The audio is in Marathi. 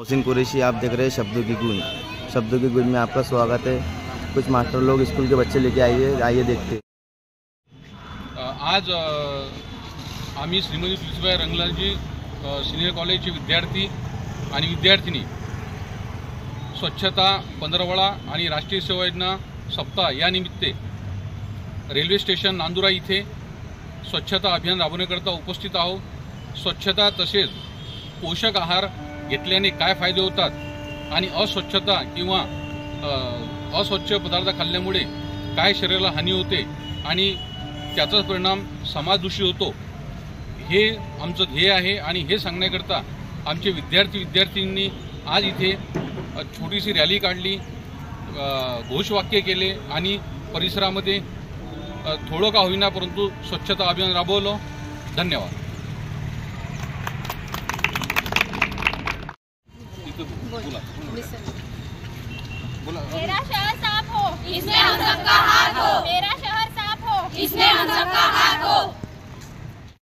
मोहसिन कुरैशी, आप देख रहे हैं शब्दों की गूंज। शब्दों की गूंज में आपका स्वागत है। कुछ मास्टर लोग स्कूल के बच्चे लेके आइए देखते। आज आम्ही श्रीमती तुलसीबाई रंगलालजी सिनियर कॉलेजचे विद्यार्थी आणि विद्यार्थिनी स्वच्छता पंधरवडा आणि राष्ट्रीय सेवा योजना सप्ताह या निमित्ते रेल्वे स्टेशन नांदुरा इथे स्वच्छता अभियान राबवण्याकरता उपस्थित आहोत। स्वच्छता तसेच पोषक आहार घेतल्याने काय फायदे होतात आणि अस्वच्छता किंवा अस्वच्छ पदार्थ खाल्ल्यामुळे काय शरीराला हानी होते आणि त्याचा परिणाम समाजदूषित होतो, हे आमचं ध्येय आहे। आणि हे सांगण्याकरता आमचे विद्यार्थींनी आज इथे छोटीशी रॅली काढली, घोषवाक्य केले आणि परिसरामध्ये थोडं का होईना परंतु स्वच्छता अभियान राबवलं। धन्यवाद। मेरा शहर साफ हो, इसमें हम सबका हाथ हो। मेरा शहर साफ हो, इसमें हम सबका हाथ हो।